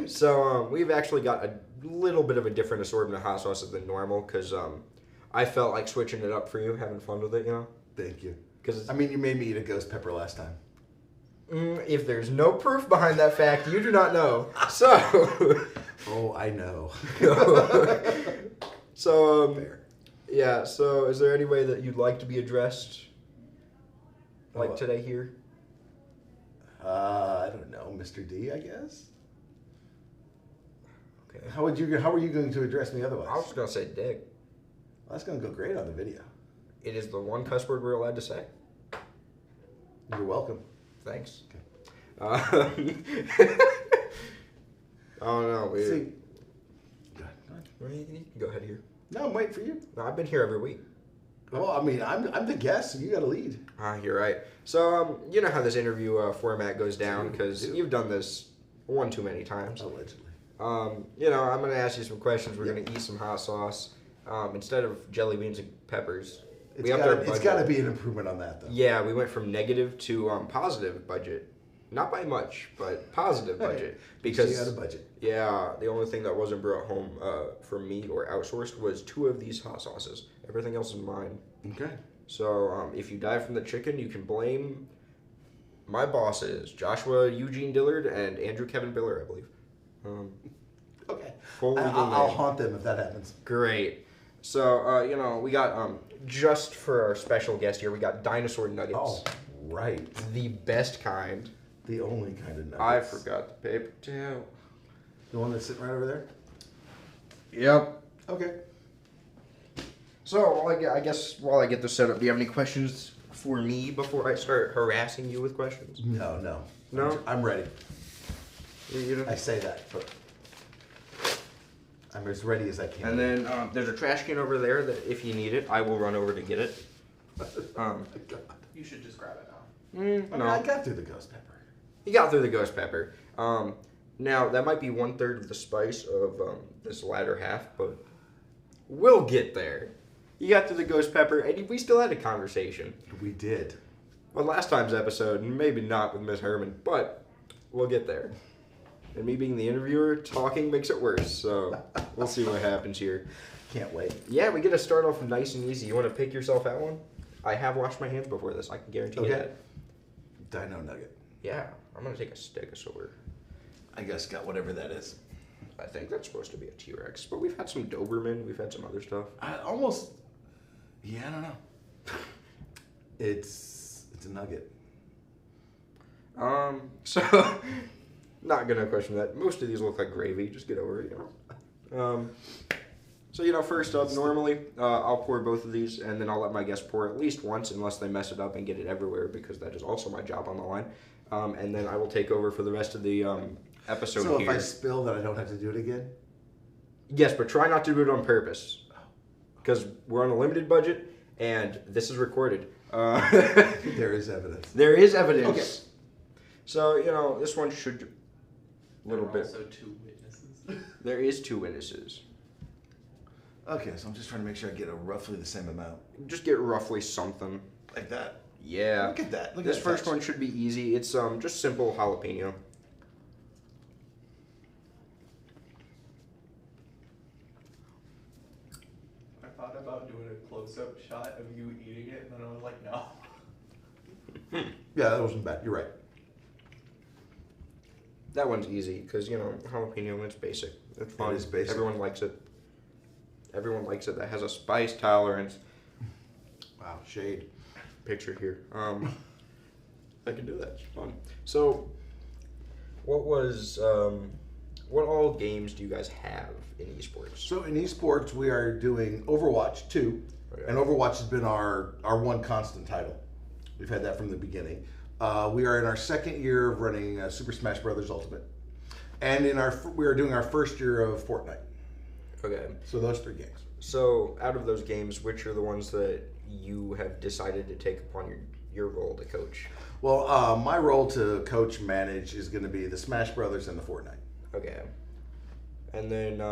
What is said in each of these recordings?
So we've actually got a little bit of a different assortment of hot sauces than normal because I felt like switching it up for you, having fun with it, you know? Thank you. Because I mean, you made me eat a ghost pepper last time. if there's no proof behind that fact, you do not know. So... Oh, I know. So, Fair. yeah, so is there any way that you'd like to be addressed like Oh, today here? I don't know, Mr. D, I guess. Okay. How are you going to address me otherwise? I was just going to say dick. Well, that's going to go great on the video. It is the one cuss word we're allowed to say. You're welcome. Thanks. Okay. Oh, no. See, Weird. go ahead. You can go ahead here. No, I'm waiting for you. No, I've been here every week. Well, I mean, I'm the guest, so you got to lead. You're right. So, you know how this interview format goes down because do. you've done this one too many times. Allegedly. You know, I'm going to ask you some questions. We're going to eat some hot sauce. Instead of jelly beans and peppers, It's got to be an improvement on that, though. Yeah, we went from negative to positive budget. Not by much, but positive budget. Because you had a budget. Yeah, the only thing that wasn't brought home for me or outsourced was 2 of these hot sauces. Everything else is mine. Okay. So if you die from the chicken, you can blame my bosses, Joshua Eugene Dillard and Andrew Kevin Biller, I believe. Okay. Full legal I'll name. haunt them if that happens. Great. So, you know, we got, just for our special guest here, we got dinosaur nuggets. Oh, right. The best kind. The only kind of nuggets. I forgot the paper towel. The one that's sitting right over there? Yep. Okay. So, I guess while I get this set up, do you have any questions for me before I start harassing you with questions? No. No? I'm ready. You don't? I say that, but I'm as ready as I can. And then there's a trash can over there that if you need it, I will run over to get it. You should just grab it now. No. I got through the ghost pepper. You got through the ghost pepper. Now, that might be 1/3 of the spice of this latter half, but we'll get there. You got through the ghost pepper, and we still had a conversation. We did. Well, last time's episode, maybe not with Miss Herman, but we'll get there. And me being the interviewer, talking makes it worse, so we'll see what happens here. Can't wait. Yeah, we get to start off nice and easy. You want to pick yourself out one? I have washed my hands before this, I can guarantee you that. Dino nugget. Yeah, I'm going to take a stegosaur. I guess got whatever that is. I think that's supposed to be a T-Rex, but we've had some Doberman, we've had some other stuff. I almost. Yeah, I don't know. It's a nugget. So, not gonna question that. Most of these look like gravy. Just get over it, you know. So, you know, first up, normally I'll pour both of these, and then I'll let my guests pour at least once, unless they mess it up and get it everywhere, because that is also my job on the line. And then I will take over for the rest of the episode So here. if I spill, that I don't have to do it again? Yes, but try not to do it on purpose, because we're on a limited budget, and this is recorded. There is evidence. There is evidence. Okay. So, you know, this one should a little There are bit. also 2 witnesses. There is 2 witnesses. Okay, so I'm just trying to make sure I get a roughly the same amount. Just get roughly something. Like that. Yeah. Look at that. Look This at that first texture. one should be easy. It's just simple jalapeno. I thought about doing a close-up shot of you eating it, and then I was like, no. Yeah, that wasn't bad. You're right. That one's easy because, you know, jalapeno, it's basic. It's fun. It is basic. Everyone likes it. Everyone likes it. That has a spice tolerance. Wow, shade. Picture here. I can do that. It's fun. So, what all games do you guys have in esports? So in esports, we are doing Overwatch 2, Okay. and Overwatch has been our one constant title. We've had that from the beginning. We are in our 2nd year of running Super Smash Bros. Ultimate, and we are doing our 1st year of Fortnite. Okay. So those 3 games. So, out of those games, which are the ones that you have decided to take upon your role to coach? Well, my role to coach manage is going to be the Smash Brothers and the Fortnite. Okay. And then,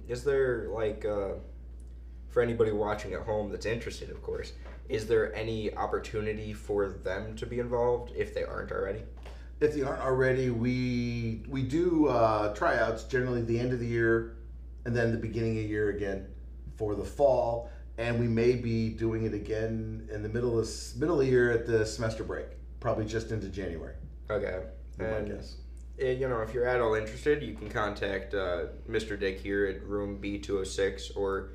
is there, like, for anybody watching at home that's interested, of course, is there any opportunity for them to be involved if they aren't already? if they aren't already, we do tryouts generally the end of the year, and then the beginning of the year again for the fall, and we may be doing it again in the middle of the year at the semester break, probably just into January. Okay. I And guess. you know, if you're at all interested, you can contact Mr. Dick here at room B206, or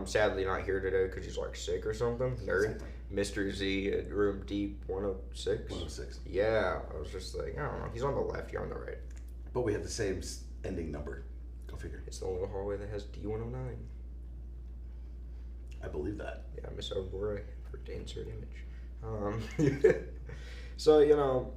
sadly not here today because he's like sick or something. Nerd. Mr. Z at room D106. 106. Yeah, I was just like, I don't know. He's on the left, you're on the right. But we have the same ending number. Go figure. It's the only hallway that has D109. I believe that. Yeah, Miss Aurora for to insert image. So, you know,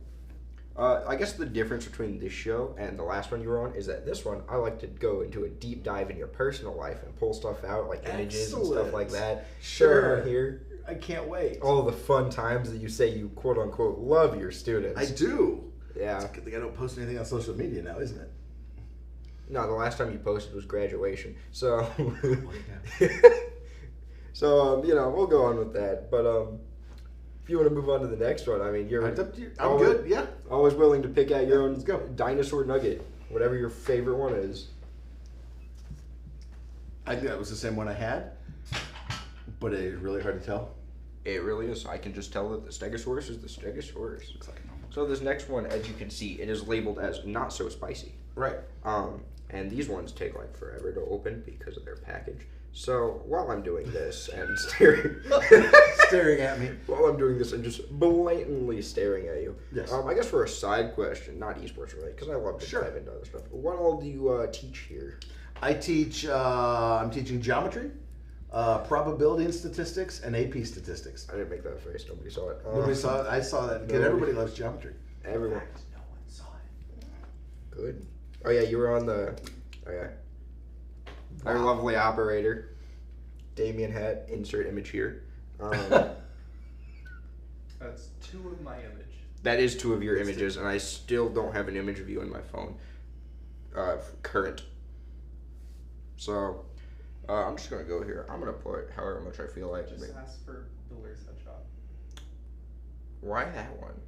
I guess the difference between this show and the last one you were on is that this one, I like to go into a deep dive in your personal life and pull stuff out, like images and stuff like that. Sure. Share here I can't wait. all the fun times that you say you quote unquote love your students. I do. Yeah. It's a good thing I don't post anything on social media now, isn't it? No, the last time you posted was graduation. So, Yeah. so you know, we'll go on with that. But if you want to move on to the next one, I mean, you're It's up to you. I'm always, good. Yeah. always willing to pick out your own let's go. dinosaur nugget, whatever your favorite one is. I think that was the same one I had, but it's really hard to tell. It really is. I can just tell that the Stegosaurus is the Stegosaurus. Looks like So this next one, as you can see, it is labeled as not so spicy. right. And these ones take like forever to open because of their package. So while I'm doing this and Staring at me. while I'm doing this and just blatantly staring at you, Yes. I guess for a side question, not esports related, because I love to Sure. dive into other stuff. What all do you teach here? I teach. I'm teaching geometry, probability and statistics, and AP statistics. I didn't make that face. Nobody saw it. Nobody saw it. I saw that. Because nobody- everybody loves geometry. Everyone. No one saw it. Good. Oh yeah, you were on the. Oh yeah. Our lovely operator, Damien Hat. Insert image here. That's 2 of my image. That is 2 of your images, and I still don't have an image of you in my phone. Current. So, I'm just gonna go here. I'm gonna put however much I feel like. Just ask for Builder's Headshot. Why that one?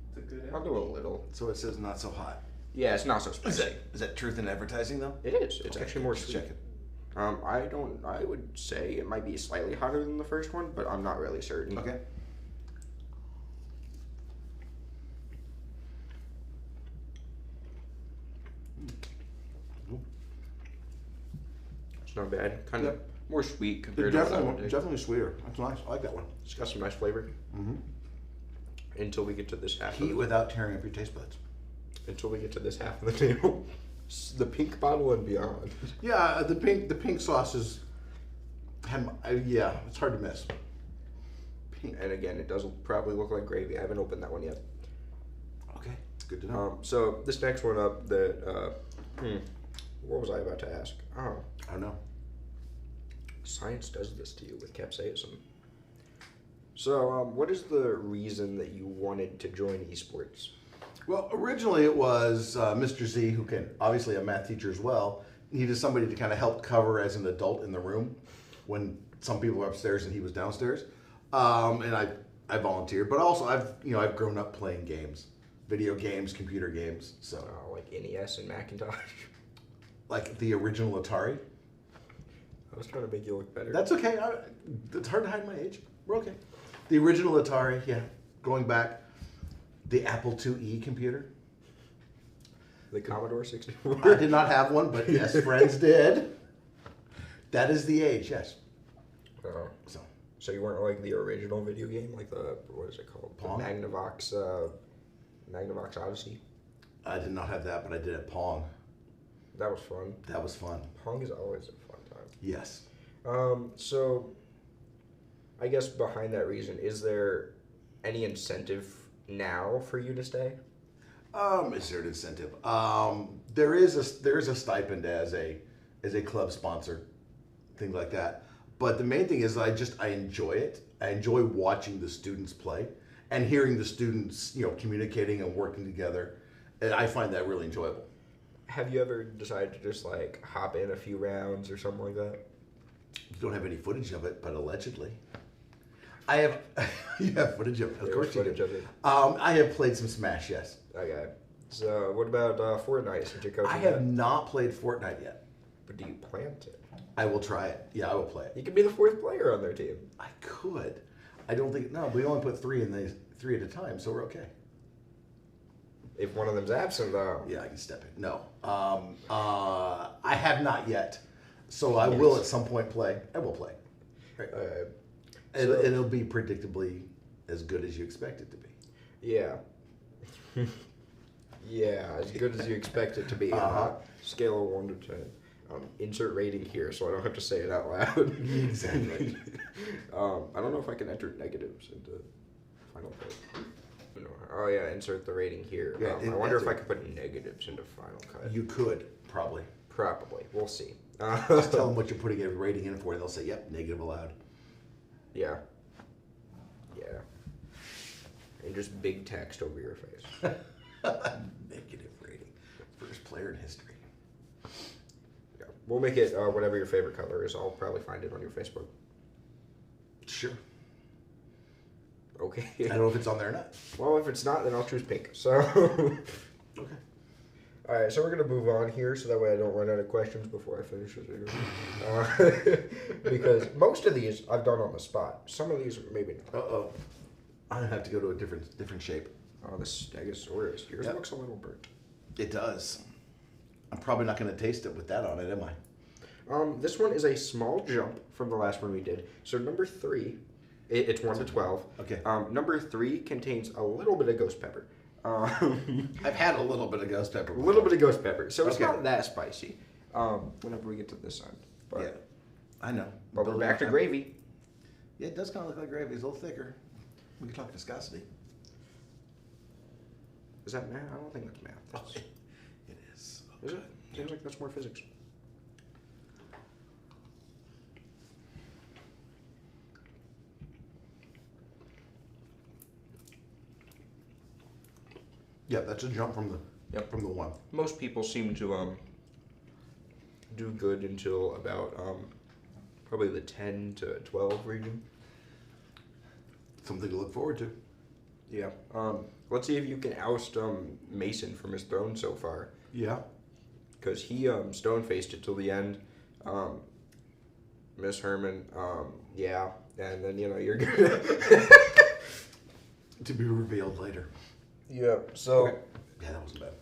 It's a good I'll image. do a little. So it says not so hot. Yeah, it's not so spicy. Is that truth in advertising though? It is. It's Okay, actually more just sweet. check it. I would say it might be slightly hotter than the first one, but I'm not really certain. Okay. It's not bad. Kind of Yep. more sweet It's compared to what I would do. definitely sweeter. That's nice. I like that one. It's got some nice flavor. Mm-hmm. Until we get to this half. Heat of without tearing up your taste buds. Until we get to this half of the table. The pink bottle and beyond. Yeah, the pink sauce is. Yeah, it's hard to miss. Pink. And again, it does probably look like gravy. I haven't opened that one yet. Okay, it's good to know. So this next one up, what was I about to ask? Oh, I don't know. science does this to you with capsaicin. So, what is the reason that you wanted to join esports? Well, originally it was Mr. Z, who can obviously a math teacher as well. Needed somebody to kind of help cover as an adult in the room when some people were upstairs and he was downstairs. And I volunteered, but also I've grown up playing games, video games, computer games. So Like NES and Macintosh. like the original Atari. I was trying to make you look better. That's okay. It's hard to hide my age. We're okay. The original Atari, yeah. Going back, the Apple IIe computer. The Commodore 64. I did not have one, but yes, friends did. That is the age, yes. Oh. So So you weren't like the original video game, like the what is it called? Pong? The Magnavox Odyssey. I did not have that, but I did at Pong. That was fun. That was fun. Pong is always a fun time. Yes. So I guess behind that reason, is there any incentive now for you to stay? Is there an incentive? There is a stipend as a club sponsor, things like that. But the main thing is I enjoy it. I enjoy watching the students play and hearing the students, communicating and working together. And I find that really enjoyable. Have you ever decided to just like hop in a few rounds or something like that? Don't have any footage of it, but allegedly. I have. You have footage of it. Of course you footage do. of it. I have played some Smash. Yes. Okay. So what about Fortnite? Since you're coaching I have that? not played Fortnite yet. But do you plan to? I will try it. Yeah, I will play it. You could be the 4th player on their team. I could. I don't think. No, we only put 3 in the 3 at a time, so we're okay. If one of them's absent, though. Yeah, I can step in. No. I have not yet. So I will at some point play. I will play. Right. And it'll be predictably as good as you expect it to be. Yeah. Yeah, as good as you expect it to be. Scale of 1 to 10. Insert rating here, so I don't have to say it out loud. Exactly. I don't know if I can enter negatives into Final Cut. Oh yeah, insert the rating here. Yeah, I wonder if I could put negatives into Final Cut. You could, probably. Probably. We'll see. Just tell them what you're putting a rating in for, and they'll say, yep, negative allowed. Yeah. Yeah. And just big text over your face. Negative rating. First player in history. Yeah. We'll make it whatever your favorite color is. I'll probably find it on your Facebook. Sure. Okay. I don't know if it's on there or not. Well, if it's not, then I'll choose pink. So. Okay. All right, so we're going to move on here so that way I don't run out of questions before I finish this video. Because most of these I've done on the spot. Some of these maybe not. Uh-oh. I have to go to a different shape. Oh, the Stegosaurus. Yours looks a little burnt. It does. I'm probably not going to taste it with that on it, am I? This one is a small jump from the last one we did. So number 3, it's 1 to 12. Okay. Number 3 contains a little bit of ghost pepper. I've had a little bit of ghost pepper. A little bit of ghost pepper. So it's Okay. not that spicy. Whenever we get to this end. But, Yeah. I know. But we're back to gravy. Yeah, it does kind of look like gravy. It's a little thicker. We can talk viscosity. Is that math? I don't think that's math. That's, It is. is it? Seems like that's more physics. Yeah, that's a jump from the from the 1. Most people seem to do good until about probably the 10 to 12 region. Something to look forward to. Yeah. Let's see if you can oust Mason from his throne so far, Yeah. because he stone-faced it till the end. Miss Herman, yeah, and then you're gonna To be revealed later. Yeah. So. Okay. Yeah, that wasn't bad.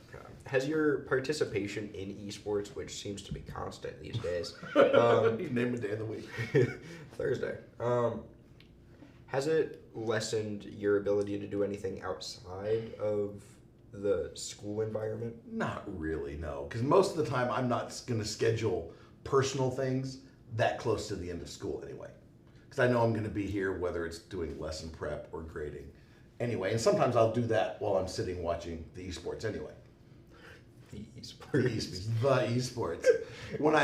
Has your participation in esports, which seems to be constant these days, You name a day of the week. Thursday, has it lessened your ability to do anything outside of the school environment? Not really, no. Because most of the time, I'm not going to schedule personal things that close to the end of school anyway. Because I know I'm going to be here, whether it's doing lesson prep or grading. Anyway, and sometimes I'll do that while I'm sitting watching the esports anyway. The esports. The esports. When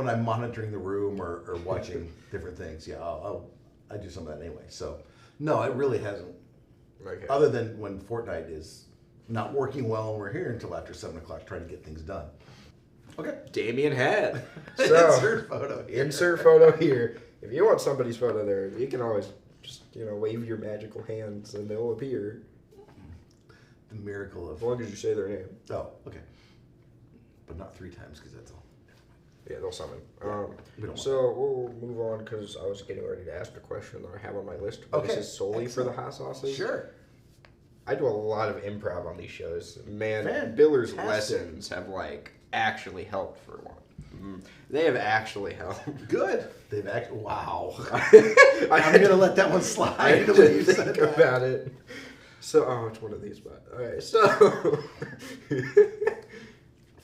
I'm monitoring the room or watching different things, yeah, I do some of that anyway. So no, it really hasn't. Okay. Other than when Fortnite is not working well and we're here until after 7 o'clock trying to get things done. Okay. Damien had. So Insert photo here. Insert photo here. If you want somebody's photo there, you can always just wave your magical hands and they'll appear. The miracle As of. long as you say their name. Oh, okay. But not 3 times because that's all. Yeah, they'll summon. We don't So we'll move on because I was getting ready to ask a question that I have on my list. But Okay. This is solely for the hot sauces. Sure. I do a lot of improv on these shows. Man, Fantastic. Biller's lessons have actually helped for one. They have actually helped. Good. They've actually. Wow. I'm I'm gonna let that one slide. I had the to way you think said that. about it. So, it's one of these, but alright. So,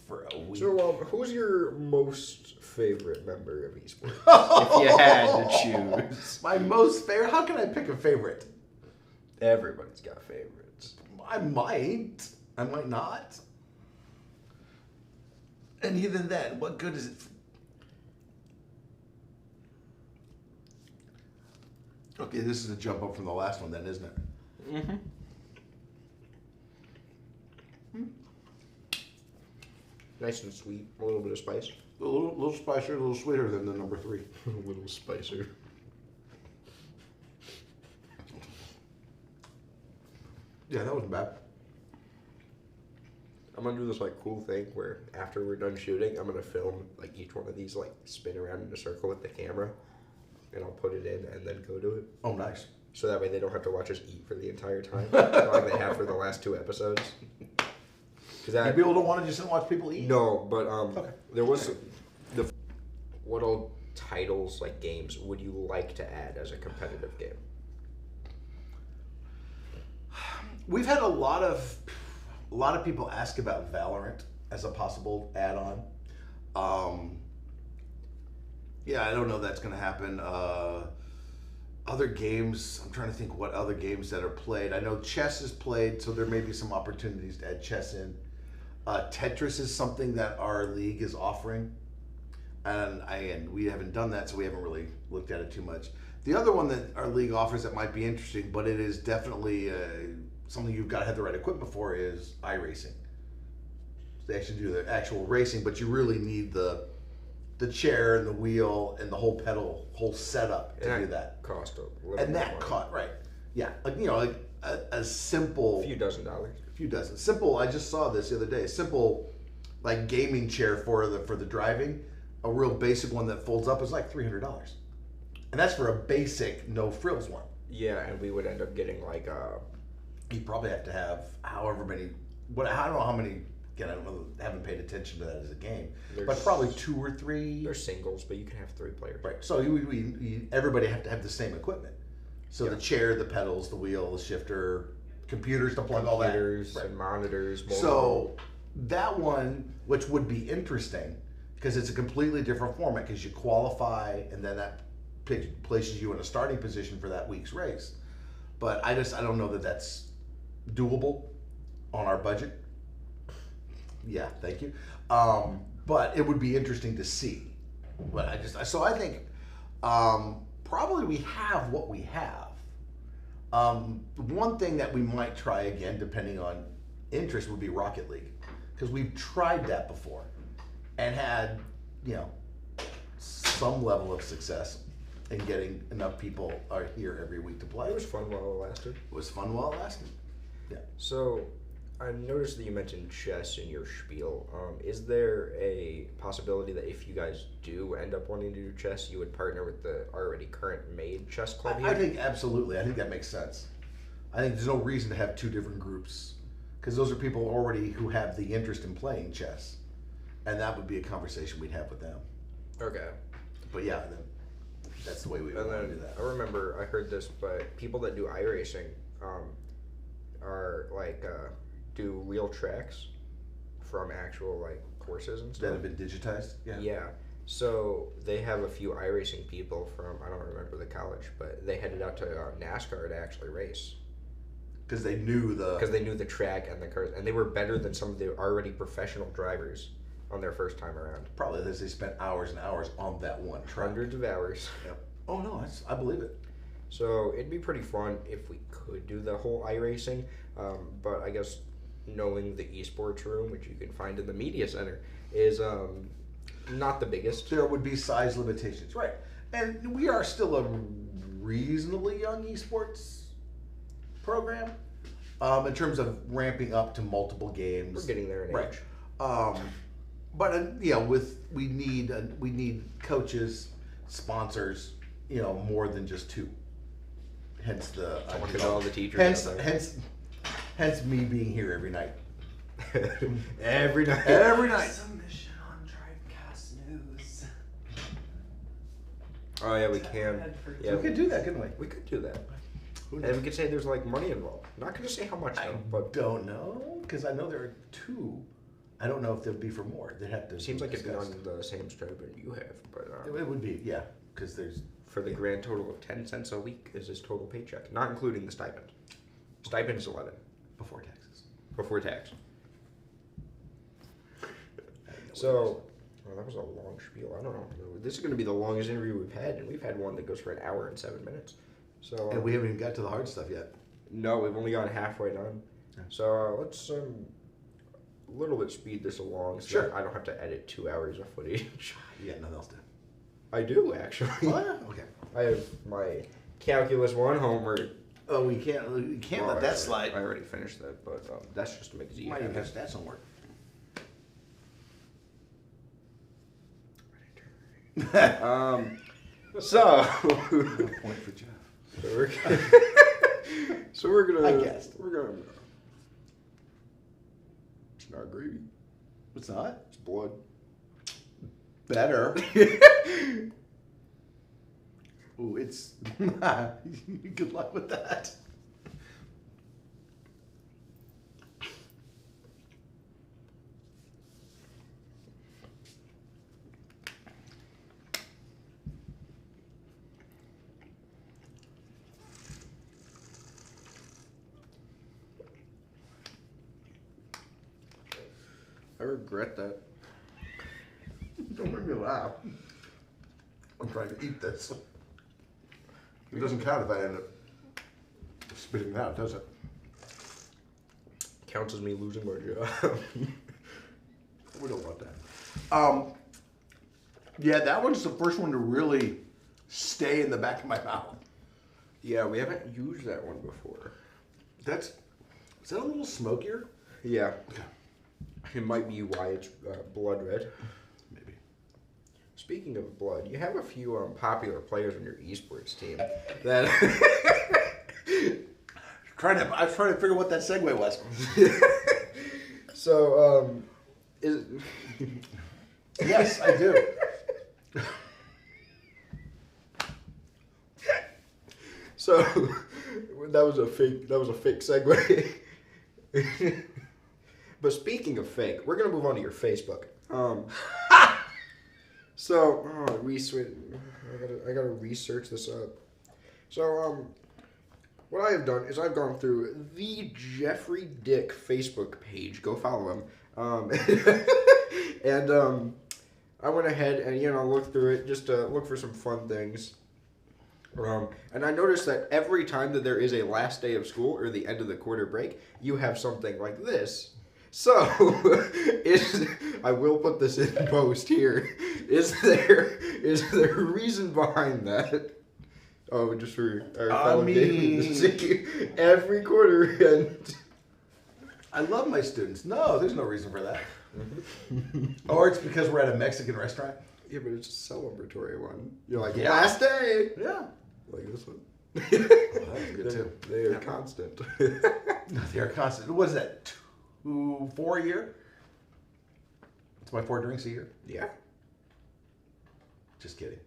For a week. so who's your most favorite member of esports? If you had to choose, My most favorite. How can I pick a favorite? everybody's got favorites. I might. I might not. And even then, what good is it? Okay, this is a jump up from the last one, then, isn't it? Mm-hmm. Nice and sweet, a little bit of spice. A little spicier, a little sweeter than the number 3. A little spicer. Yeah, that wasn't bad. I'm gonna do this like cool thing where after we're done shooting, I'm gonna film like each one of these like spin around in a circle with the camera, and I'll put it in and then go to it. Oh, nice. So that way they don't have to watch us eat for the entire time, like they have for the last 2 episodes. Because People don't want to just watch people eat. No, but Okay. there was what old titles like games would you like to add as a competitive game? We've had a lot of people ask about Valorant as a possible add-on. Yeah, I don't know if that's going to happen. Other games, I'm trying to think what other games that are played. I know chess is played, so there may be some opportunities to add chess in. Tetris is something that our league is offering, and we haven't done that, so we haven't really looked at it too much. The other one that our league offers that might be interesting, but it is definitely something you've got to have the right equipment for, is iRacing. They actually do the actual racing, but you really need the chair and the wheel and the whole whole setup to do that. Cost a little And more that money. cost, right? Yeah, like a simple a few dozen dollars. few dozen. Simple. I just saw this the other day. Simple, like gaming chair for the driving. A real basic one that folds up is like $300, and that's for a basic no frills one. Yeah, and we would end up getting like You probably have to have however many. I don't know how many. Again, I don't know. Haven't paid attention to that as a game, but There's- probably 2 or 3. they're singles, but you can have 3 players. Right. So everybody have to have the same equipment. So the chair, the pedals, the wheel, the shifter, computers to plug all that. Computers Right. and monitors. So that one, which would be interesting, because it's a completely different format, because you qualify and then that places you in a starting position for that week's race. But I don't know that that's doable on our budget. Yeah, thank you. But it would be interesting to see. But I think probably we have what we have. One thing that we might try again, depending on interest, would be Rocket League, because we've tried that before and had some level of success in getting enough people are here every week to play. it was fun while it lasted. It was fun while it lasted. Yeah. So, I noticed that you mentioned chess in your spiel. Is there a possibility that if you guys do end up wanting to do chess, you would partner with the already current made chess club here? I think absolutely. I think that makes sense. I think there's no reason to have 2 different groups, because those are people already who have the interest in playing chess, and that would be a conversation we'd have with them. Okay. But yeah, that's the way we would And want to then do that. I remember I heard this, but people that do iRacing are like do real tracks from actual like courses and That stuff. have been digitized. Yeah. Yeah. So they have a few iRacing people from I don't remember the college, but they headed out to NASCAR to actually race Because they knew because they knew the track and the cars, and they were better than some of the already professional drivers on their first time around. probably they spent hours and hours on that one track. Hundreds of hours. Yep. Oh no, I believe it. So it'd be pretty fun if we could do the whole iRacing, but I guess knowing the esports room, which you can find in the media center, is not the biggest. There would be size limitations, right? And we are still a reasonably young esports program in terms of ramping up to multiple games. We're getting there in Right. age. But we need coaches, sponsors, more than just 2. Hence the Talking to all the teachers out there. hence me being here every night. Every night. Every night. Submission on Drivecast News. Oh yeah, we can. Yeah, We could do that, couldn't we? We could do that. Who And knows? we could say there's like money involved. Not gonna say how much I though, but don't know, because I know there are 2. I don't know if there'd be for more. They'd have to. it seems like it'd be discuss. on the same stipend you have. But It would be, yeah, because there's. for the grand total of 10 cents a week is his total paycheck, not including the stipend. Stipend is 11 Before taxes. before tax. I have no So, well, that was a long spiel. I don't know. This is going to be the longest interview we've had, and we've had one that goes for an hour and 7 minutes. So, idea. And we haven't even got to the hard stuff yet. no, we've only gone halfway done. Yeah. So let's a little bit speed this along, so Sure. that I don't have to edit 2 hours of footage. You got nothing else to. I do actually. What? Okay. I have my calculus 1 homework. Oh, we can't let that slide. I already finished that, but that's just to make it easy. Might even catch that somewhere. So Point for Jeff. so we're gonna. I guessed. We're gonna. It's not gravy. It's not? It's blood. Better. Ooh, it's. Good luck with that. I regret that. Don't make me laugh. I'm trying to eat this. It doesn't count if I end up spitting it out, does it? Counts as me losing my job. We don't want that. Yeah, that one's the first one to really stay in the back of my mouth. Yeah, we haven't used that one before. Is that a little smokier? Yeah. It might be why it's blood red. Maybe. Speaking of blood, you have a few popular players on your esports team that. I was trying to figure what that segue was. So, Yes, I do. So that was a fake segue. But speaking of fake, we're gonna move on to your Facebook. So I gotta research this up. So what I have done is I've gone through the Jeffrey Dick Facebook page. Go follow him. And I went ahead and looked through it just to look for some fun things. And I noticed that every time that there is a last day of school or the end of the quarter break, you have something like this. So, I will put this in post here. Is there a reason behind that? Oh, just for our fellow gamers to see every quarter end. I love my students. No, there's no reason for that. Or it's because we're at a Mexican restaurant. Yeah, but it's a celebratory one. You're like, Yeah. last day! Yeah. Like this one. Well, that's good too. They are constant. They're constant. What is that? 4 a year? It's my 4 drinks a year. Yeah. Just kidding.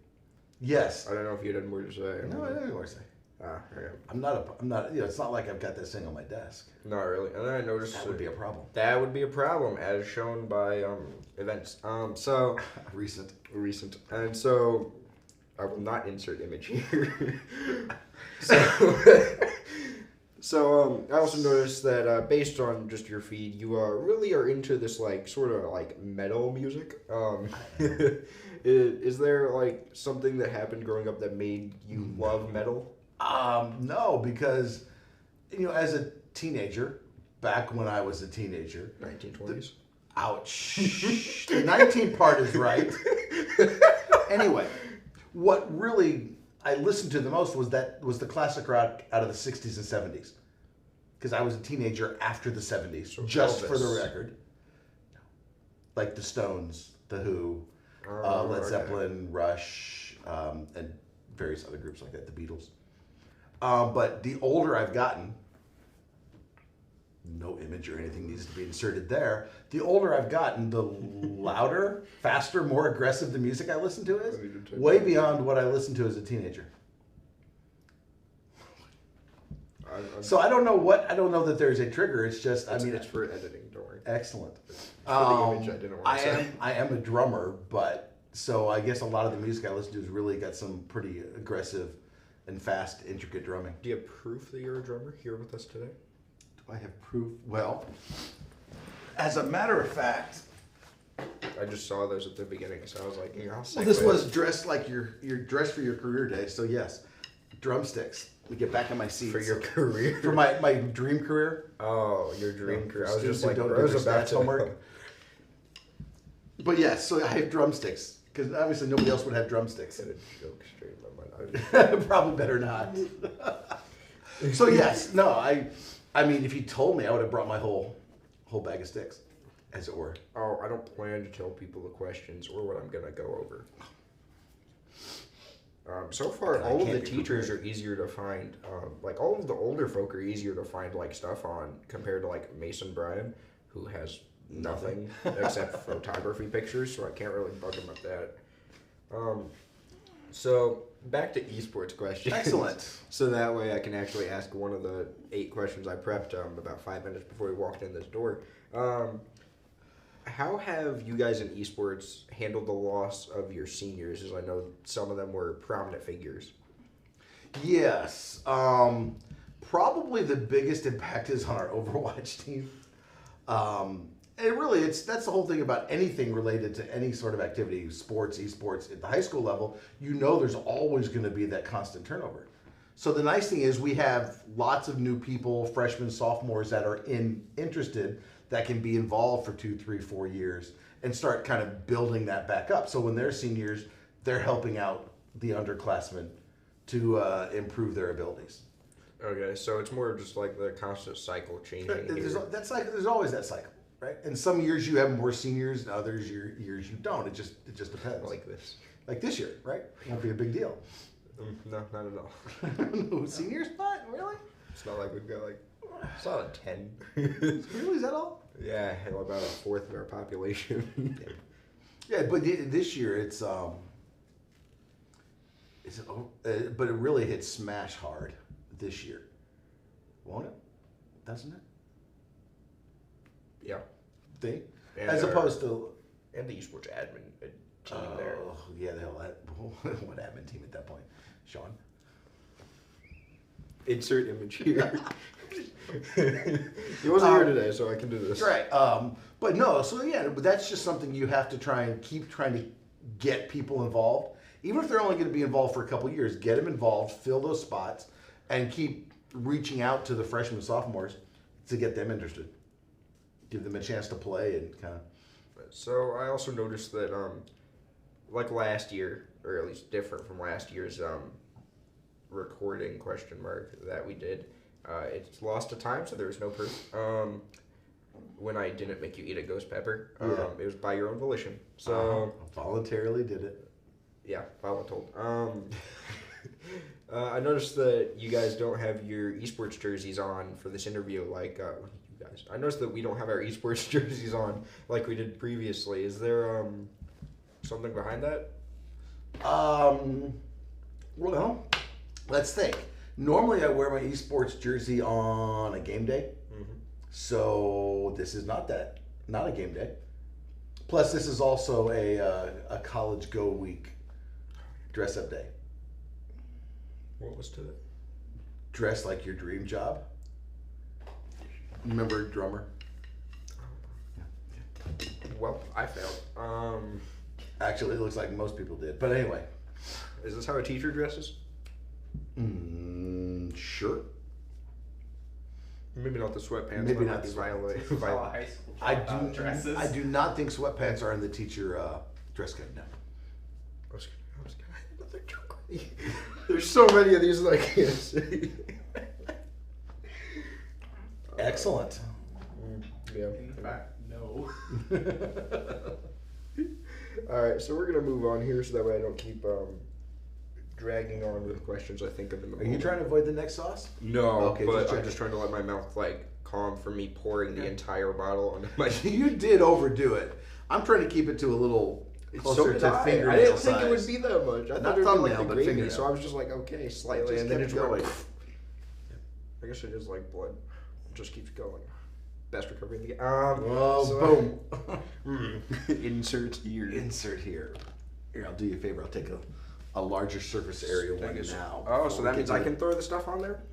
Yes. I don't know if you had more to say. No, I don't know what to say. Okay. I'm not, it's not like I've got this thing on my desk. Not really. And then I noticed That would be a problem. That would be a problem, as shown by events. So Recent. and so I will not insert image here. So I also noticed that based on just your feed, you really are into this sort of metal music. Is there something that happened growing up that made you love metal? No, because as a teenager, back when I was a teenager, 1920s. Ouch. The 19 part is right. Anyway, what really I listened to the most was the classic rock out of the 60s and 70s. Because I was a teenager after the 70s, So just Elvis. for the record. Like the Stones, The Who, Led Okay. Zeppelin, Rush, and various other groups like that, the Beatles. But the older I've gotten, no image or anything needs to be inserted there. The older I've gotten, the louder, faster, more aggressive the music I listen to is. Way beyond what I listened to as a teenager. So I don't know that there's a trigger. It's just, It's for editing, don't worry. excellent. For the image, I didn't want to say. I am a drummer, but so I guess a lot of the music I listen to has really got some pretty aggressive and fast, intricate drumming. Do you have proof that you're a drummer here with us today? Do I have proof? Well, as a matter of fact, I just saw those at the beginning, so I was like, I'll well, this segue. was dressed like your dressed for your career day. So yes, drumsticks. Let me get back in my seat. For your career. For my dream career. Oh, your dream career. I was Students just who like, don't bro, do I was their about stats to homework. But yes, so I have drumsticks because obviously nobody else would have drumsticks. Get a joke straight in my mind. Probably better not. So yes, no, I mean, if you told me, I would have brought my whole bag of sticks, as it were. Oh, I don't plan to tell people the questions or what I'm gonna go over. So far, all of the teachers are easier to find. Like all of the older folk are easier to find like stuff on compared to like Mason Bryan, who has nothing except photography pictures. So I can't really bug him at that. So back to esports questions. Excellent. So that way I can actually ask one of the 8 questions I prepped about 5 minutes before we walked in this door. How have you guys in esports handled the loss of your seniors? As I know some of them were prominent figures. Yes. Probably the biggest impact is on our Overwatch team. And really, that's the whole thing about anything related to any sort of activity, sports, esports, at the high school level. You know there's always going to be that constant turnover. So the nice thing is we have lots of new people, freshmen, sophomores that are interested, that can be involved for 2, 3, 4 years and start kind of building that back up. So when they're seniors, they're helping out the underclassmen to improve their abilities. Okay, so it's more just like the constant cycle changing. There's always that cycle, right? And some years you have more seniors, and others years you don't. It just depends. Like this year, right? It won't be a big deal. No, not at all. No, seniors? Not really. It's not like we've got like. It's not a 10. Really? Is that all? Yeah, hell, about a fourth of our population. Yeah, but this year it's but it really hit smash hard this year, won't it? Doesn't it? Yeah. Think And as opposed to the esports admin team there. Oh yeah, the hell what admin team at that point, Sean? Insert image here. He wasn't here today, so I can do this. Right. But no, so yeah, but that's just something you have to keep trying to get people involved. Even if they're only going to be involved for a couple of years, get them involved, fill those spots, and keep reaching out to the freshmen and sophomores to get them interested. Give them a chance to play and kind of. So I also noticed that, like last year, or at least different from last year's recording ? That we did. It's lost to time, so there was no proof. When I didn't make you eat a ghost pepper, it was by your own volition. So voluntarily did it. Yeah, voluntold. I noticed that you guys don't have your esports jerseys on for this interview. Like you guys, I noticed that we don't have our esports jerseys on like we did previously. Is there something behind that? Well, let's think. Normally, I wear my esports jersey on a game day. Mm-hmm. So this is not a game day. Plus, this is also a college go week dress up day. What was to it? Dress like your dream job. Remember drummer? Well, I failed. Actually, it looks like most people did. But anyway. Is this how a teacher dresses? Sure. Maybe not the sweatpants. Maybe not the the violet. High school dresses. I do not think sweatpants are in the teacher dress code. No. I was gonna have another joke. There's so many of these that I can't say. Excellent. Yeah. In fact, no. All right, so we're gonna move on here, so that way I don't keep dragging on with questions I think of in the Are you trying to avoid the next sauce? No, Okay, but just I'm checking. just trying to let my mouth like calm from me pouring the entire bottle onto my. You did overdo it. I'm trying to keep it to a little closer did to I. fingernail I didn't size. think it would be that much. I Not thought it would be like thumbnail, the but gravy, fingernail. so I was just like, okay, slightly, Just and then it kept just went. going. I guess it is like blood. It just keeps going. Best recovery in the game. Whoa, boom. Insert here. Insert here. Here, I'll do you a favor. I'll take a larger surface area one now. Oh, so before that we means get I to can it. throw the stuff on there?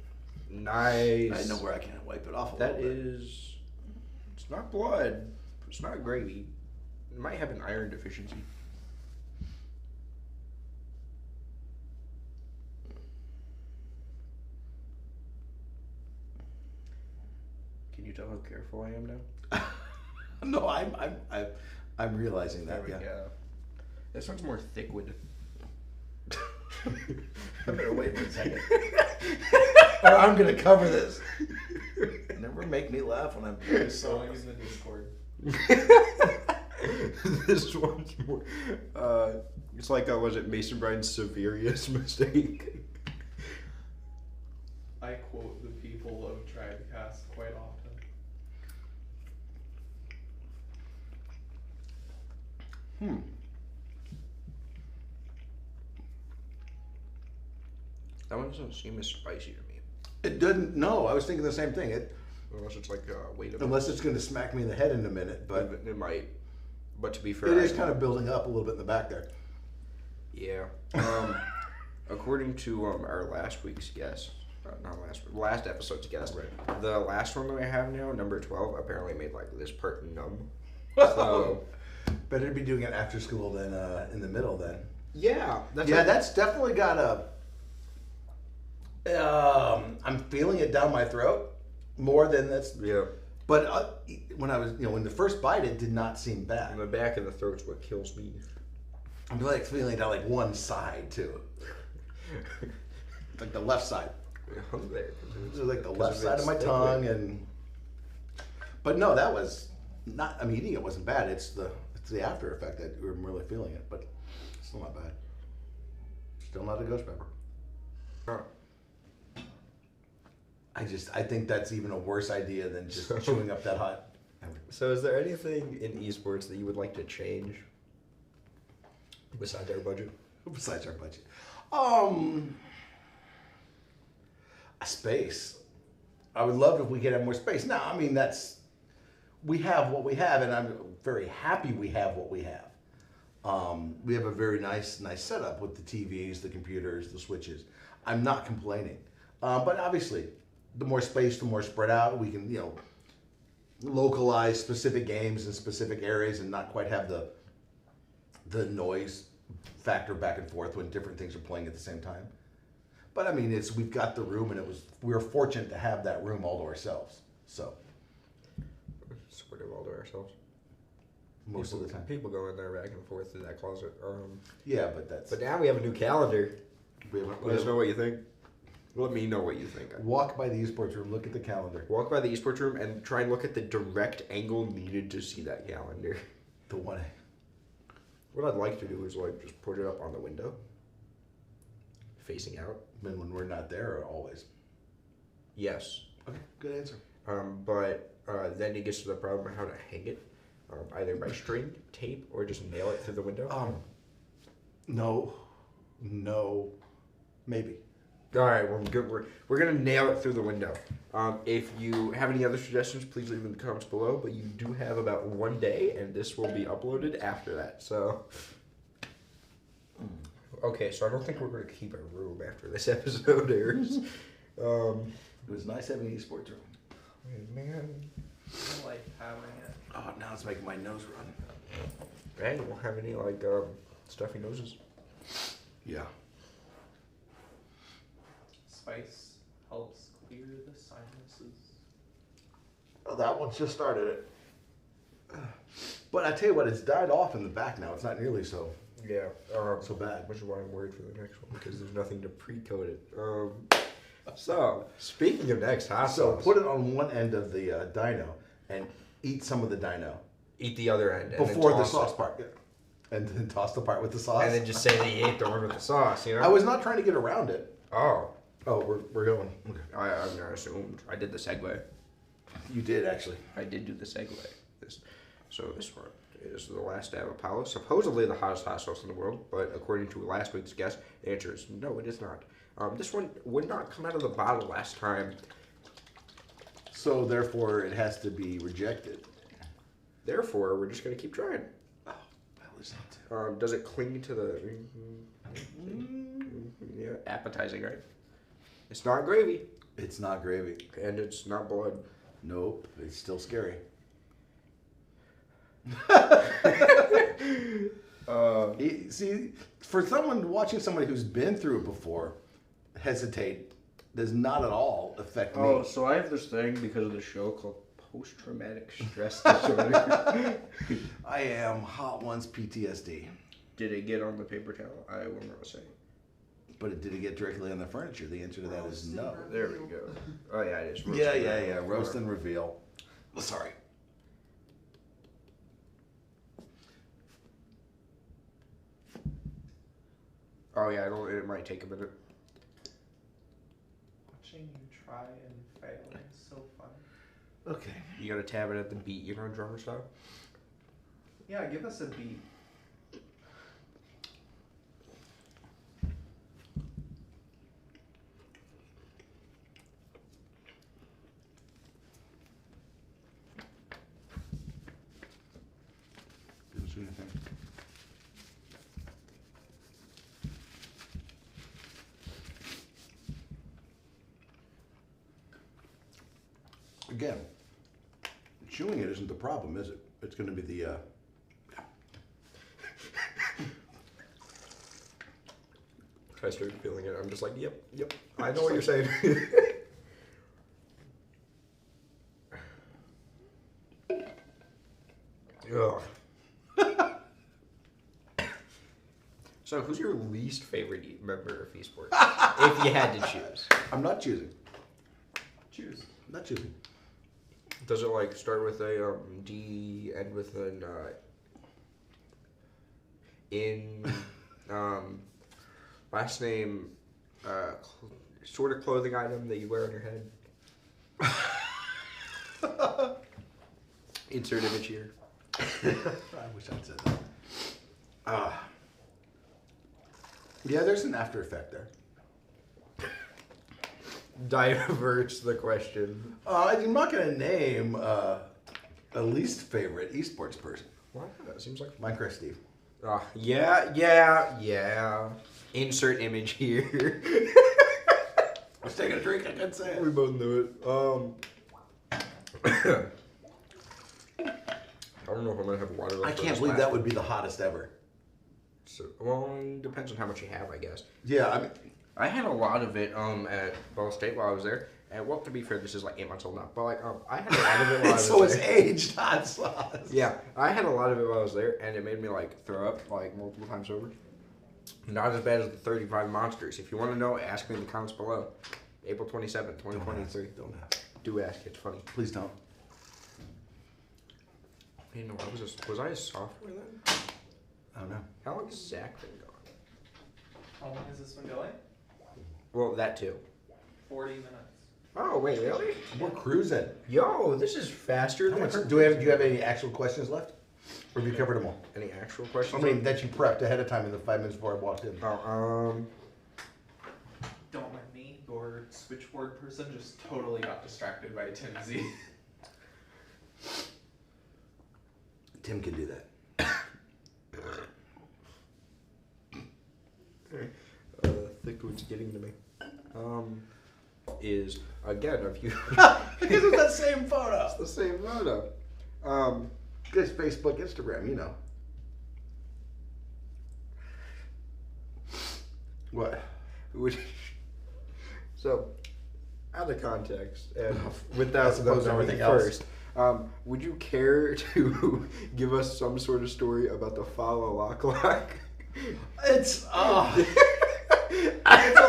Nice. I know where I can wipe it off a That little bit. is. It's not blood. It's not gravy. It might have an iron deficiency. Can you tell how careful I am now? No, I'm realizing There that. we Yeah. go. This one's more thick wood. I better wait for a second. or I'm gonna cover this. Never make me laugh when I'm doing So songs. in the Discord. This one's more. It's like was it Mason Bryan's severest mistake? I quote the people of Tradcast quite often. That one doesn't seem as spicy to me. It doesn't. No, I was thinking the same thing. Unless it's like wait a minute. Unless it's going to smack me in the head in a minute, but It might. But to be fair, it is kind of building up a little bit in the back there. Yeah. According to our last week's guest, last episode's guest, the last one that I have now, number 12, apparently made like this part numb. So Better to be doing it after school than in the middle then. yeah, That's definitely got a. I'm feeling it down my throat more than that's. yeah. But when I was, when the first bite, it did not seem bad. And the back of the throat's what kills me. I'm like feeling it down like one side too, like the left side. There. It was like the left side of my tongue, and. But no, that was not. I mean, eating it wasn't bad. It's the after effect that I'm really feeling it, but still not bad. Still not a ghost pepper. Huh. I think that's even a worse idea than just chewing up that hot. So is there anything in esports that you would like to change besides our budget? Besides our budget, a space. I would love if we could have more space. Now, I mean we have what we have, and I'm very happy we have what we have. We have a very nice setup with the TVs, the computers, the switches. I'm not complaining, but obviously, the more space, the more spread out. We can, localize specific games in specific areas and not quite have the noise factor back and forth when different things are playing at the same time. But I mean, we've got the room, and we were fortunate to have that room all to ourselves. So Sort of all to ourselves. most of the time, People go in there back and forth through that closet. yeah. But that's But now we have a new calendar. we have, Let us know what you think. Let me know what you think. walk by the esports room, look at the calendar. Walk by the esports room and try and look at the direct angle needed to see that calendar. The one. What I'd like to do is like just put it up on the window, facing out. When we're not there, or always. Yes, Okay, good answer. but then it gets to the problem of how to hang it, either by string, tape, or just nail it through the window. No, maybe. All right, well, good. We're gonna nail it through the window. If you have any other suggestions, please leave them in the comments below. But you do have about 1 day, and this will be uploaded after that. So, okay. So I don't think we're gonna keep our room after this episode airs. It was nice having an esports room. Man, I like having it. Oh, now it's making my nose run. right? You won't have any like stuffy noses. Yeah. Spice helps clear the sinuses. Oh, that one's just started it. But I tell you what, it's died off in the back now. It's not nearly so Yeah. so bad. Which is why I'm worried for the next one because there's nothing to pre-coat it. So speaking of next hot So sauce, put it on one end of the dyno and eat some of the dyno eat the other end and before then the toss sauce it. part. Yeah. And then toss the part with the sauce. And then just say that you ate the one with the sauce. You know. I was not trying to get around it. Oh, We're going. Okay. I assumed. I did the segue. You did actually. I did do the segue. So this one is the last dab of Apollo. Supposedly the hottest hot sauce in the world, but according to last week's guest, the answer is no, it is not. This one would not come out of the bottle last time. So therefore, it has to be rejected. Therefore, we're just gonna keep trying. Oh, that was it. Does it cling to the? Yeah, appetizing, right? It's not gravy, It's not gravy. and it's not blood. Nope. It's still scary. See, for someone watching somebody who's been through it before, hesitate does not at all affect me. Oh, so I have this thing because of the show called post-traumatic stress disorder. I am Hot Ones PTSD. Did it get on the paper towel? I will not say. But did it get directly on the furniture? The answer to that is no. There we go. Oh yeah, it is. Yeah. Roast and reveal. Sorry. Oh yeah, it might take a minute. Watching you try and fail is so fun. Okay. You gotta tab it at the beat, drummer style. Yeah, give us a beat. Didn't see anything. Again, chewing it isn't the problem, is it? It's going to be the. I started feeling it. I'm just like, yep. I know what you're saying. Ugh. So, who's your least favorite member of esports? If you had to choose. I'm not choosing. Choose. I'm not choosing. Does it like start with a D, end with an in last name, sort of clothing item that you wear on your head? Insert image here. I wish I'd said that. Yeah, there's an after effect there. Diverts the question. I'm not going to name a least favorite esports person. Why? That seems like Minecraft Steve. Yeah. Insert image here. I was taking a drink, I couldn't say We it. both knew it. I don't know if I'm gonna have water left. I can't believe that would be the hottest ever. So, well, it depends on how much you have, I guess. Yeah, I mean, I had a lot of it at Ball State while I was there. And well, to be fair, this is like 8 months old now. But like, I had a lot of it while I was so it's there. aged hot sauce. Yeah, I had a lot of it while I was there, and it made me like throw up like multiple times over. Not as bad as the 35 monsters. If you want to know, ask me in the comments below. April 27th, 2023. Don't ask. Do ask. It's funny. Please don't. Hey, no, was I a sophomore then? I don't know. How long has Zach been gone? How long has this been going? Well, that too. 40 minutes. Oh, wait, really? We're cruising. Yo, this is faster How than... much, do you have any actual questions left? Or have you covered them all? Any actual questions? I mean, that you prepped ahead of time in the 5 minutes before I walked in. Oh, Don't mind me. Your switchboard person just totally got distracted by Tim Z. Tim can do that. Thickwood's getting to me. Is, again, if you... Because it's that same photo. It's the same photo. It's Facebook, Instagram, you know. What? Which, so, out of context, and I without suppose knowing everything else. first, would you care to give us some sort of story about the follow lock lock? It's a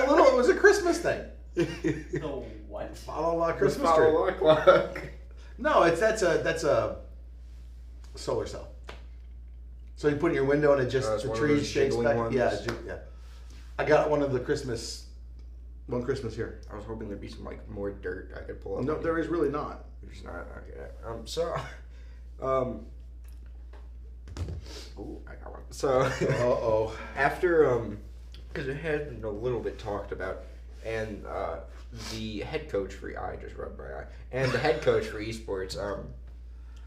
little. It was a Christmas thing. The what? Follow lock The Christmas follow tree. lock lock. No, that's a solar cell. So you put it in your window and it just It's the one of tree those shakes jiggling back. ones? Yeah. I got one of the one Christmas here. I was hoping there'd be some like more dirt I could pull up. No, there is really not. There's not. Okay. Ooh, I got one. So. Uh-oh. After because it had been a little bit talked about, and the head coach for I just rubbed my eye, and the head coach for esports,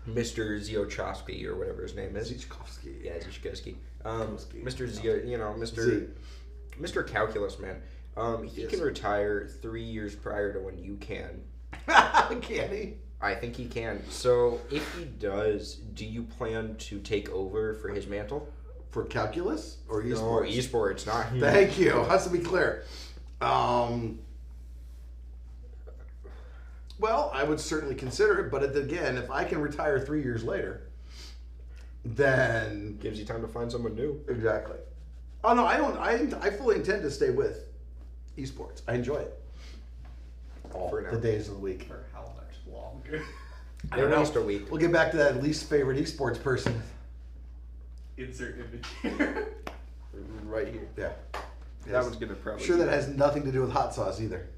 Mr. Ziochowski or whatever his name is. Zichkovsky. Yeah, Zichkovsky. Zichkovsky. Mr. Zio, Mr. Calculus man. He Yes. can retire 3 years prior to when you can. Can he? I think he can. So if he does, do you plan to take over for his mantle? For calculus or esports? No, esports, not him. Thank you. Has to be clear. Well, I would certainly consider it, but again, if I can retire 3 years later, then Gives you time to find someone new. exactly. Oh no, I don't. I fully intend to stay with esports. I enjoy it. All For now. the days of the week. For how much longer? I don't At know. least a week. We'll get back to that least favorite esports person. Insert image here. Right here. Yeah. That one's gonna probably. I'm sure that has nothing to do with hot sauce either.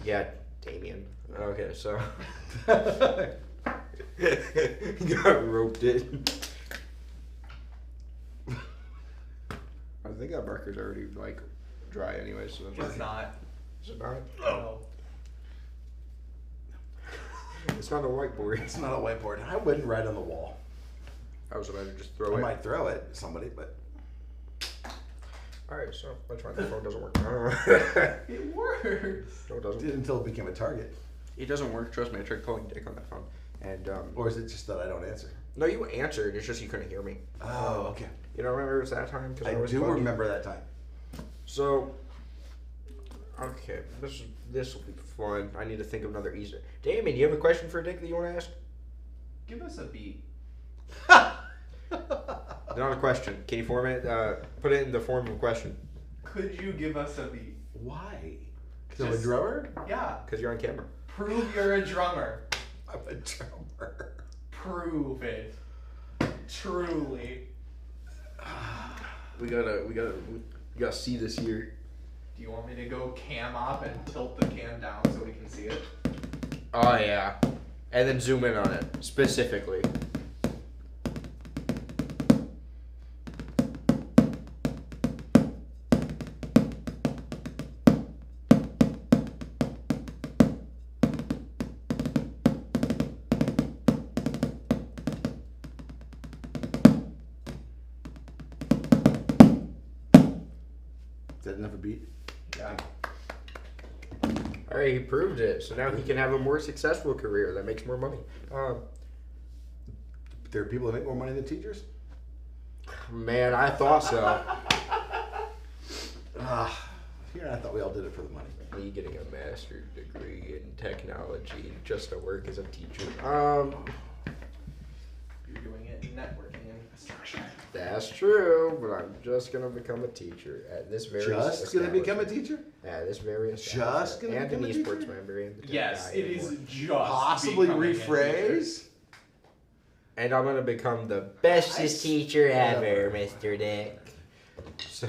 Yeah, Damien. Okay, so. Got roped in. I think that marker's already like dry anyway, so that's It's not. Is it not? No. It's not a whiteboard. It's not a whiteboard. I wouldn't write on the wall. I was about to just throw I it. might throw it at somebody, but Alright, so let's try. The phone doesn't work. It works. No, it it doesn't. did until it became a target. It doesn't work. Trust me. I tried calling Dick on that phone, and Or is it just that I don't answer? no, you answered. It's just you couldn't hear me. Oh, okay. You don't remember it was that time? Cause I was do bugging. remember that time. So, okay, this will be fun. I need to think of another easy. Damien, you have a question for Dick that you want to ask? Give us a beat. Not a question. Can you form it? Put it in the form of a question. Could you give us a beat? Why? Because I'm a Just- drummer? Yeah. Because you're on camera. Prove you're a drummer. I'm a drummer. Prove it. Truly. We gotta see this here. Do you want me to go cam up and tilt the cam down so we can see it? Oh yeah, and then zoom in on it specifically. Is that enough a beat? Yeah. All right, he proved it. So now he can have a more successful career that makes more money. There are people that make more money than teachers? Man, I thought so. Here, I thought we all did it for the money. Me getting a master's degree in technology just to work as a teacher. You're doing it in networking infrastructure. That's true, but I'm just gonna become a teacher at this very. Just gonna become a establishment. teacher? Yeah, this very. Just gonna and an become a esports teacher? member and the tech Yes, guy it is anymore. just Possibly becoming a teacher. rephrase? And I'm gonna become the bestest teacher ever, ever. Mr. Dick. So,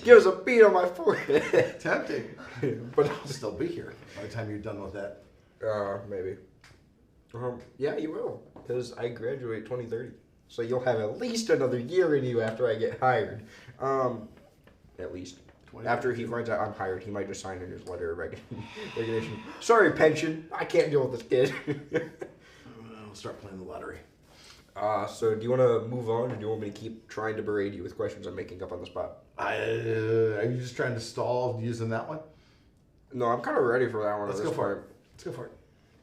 give us a beat on my forehead. Tempting. But I'll still be here by the time you're done with that. maybe. Yeah, you will, because I graduate 2030. So you'll have at least another year in you after I get hired. At least. After he finds out I'm hired, he might just sign in his letter of resignation. Sorry, pension. I can't deal with this kid. I'll start playing the lottery. So do you want to move on, or do you want me to keep trying to berate you with questions I'm making up on the spot? Are you just trying to stall using that one? No, I'm kind of ready for that one. Let's at go this for point. it. Let's go for it.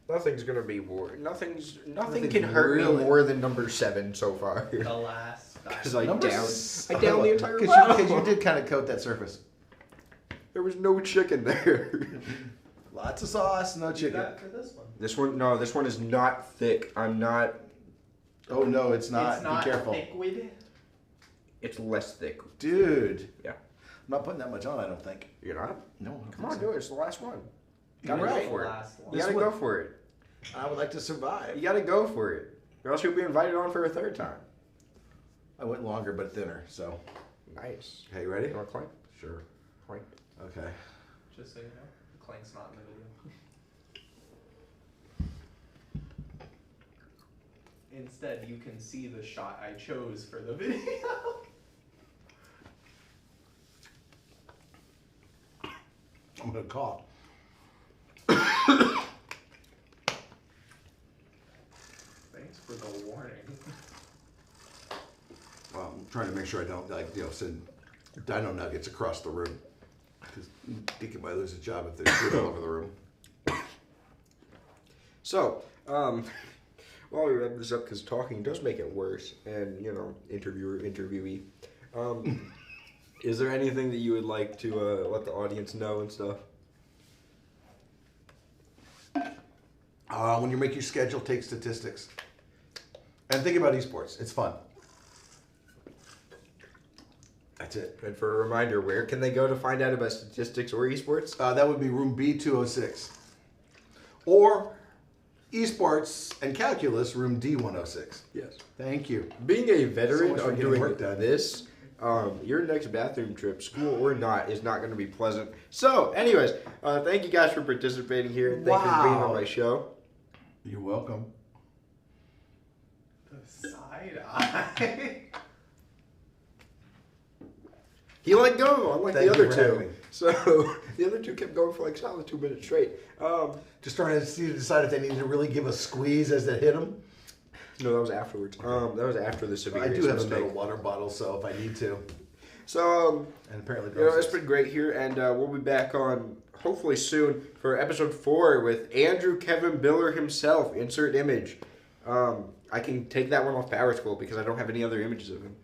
Nothing's gonna be war. Nothing Nothing's can hurt me really- more than number 7 so far. The last Because time. I Number downed s- the entire Because you bottle. did kind of coat that surface. There was no chicken there. Lots of sauce, no Do chicken. that for this one. This one is not thick. I'm not. Oh no, it's not. It's not Be careful. liquid. It's less thick. Dude. Yeah. I'm not putting that much on, I don't think. You're not? No, I don't Come on, think do it. It's the last one. You gotta Right. go for it. Last one. You This gotta one- go for it. so. I would like to survive. You gotta go for it. Or else you'll be invited on for a third time. I went longer but thinner, so. Nice. Okay, you ready? You want to clank? Sure. Clank. Okay. Just so you know, the clank's not in the video. Instead, you can see the shot I chose for the video. I'm gonna cough. Thanks for the warning. Well, I'm trying to make sure I don't send dino nuggets across the room. Because Deacon might lose his job if there's food all over the room. So, while we wrap this up, because talking does make it worse, and, interviewee, is there anything that you would like to let the audience know and stuff? When you make your schedule, take statistics. And think about esports. It's fun. That's it. And for a reminder, where can they go to find out about statistics or esports? That would be room B206. Or esports and calculus, room D106. Yes. Thank you. Being a So veteran much for of getting doing work done. this, your next bathroom trip, school or not, is not going to be pleasant. So, anyways, thank you guys for participating here. Thank you for being on my show. You're welcome. The side eye. He let go, unlike Thank the you other for having two. me. So, the other two kept going for like solid 2 minutes straight. Just trying to decide if they needed to really give a squeeze as they hit them. No, that was afterwards. That was after the severe I do have mistake. a metal water bottle, so if I need to. So, And apparently, it's been great here, and we'll be back on hopefully soon for episode 4 with Andrew Kevin Biller himself. Insert image. I can take that one off Power School because I don't have any other images of him.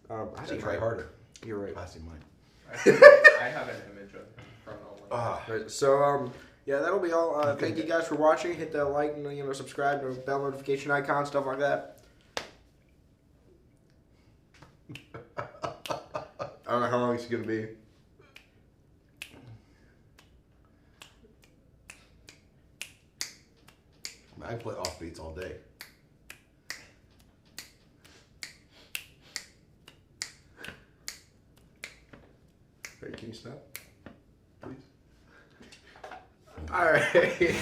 I see try harder. You're right. Passing mine. I have an image of him from only. Right, so, yeah, that'll be all. Thank you guys for watching. Hit that like and subscribe, bell notification icon, stuff like that. I don't know how long it's gonna be. I play offbeats all day. Wait, can you stop? Please. All right.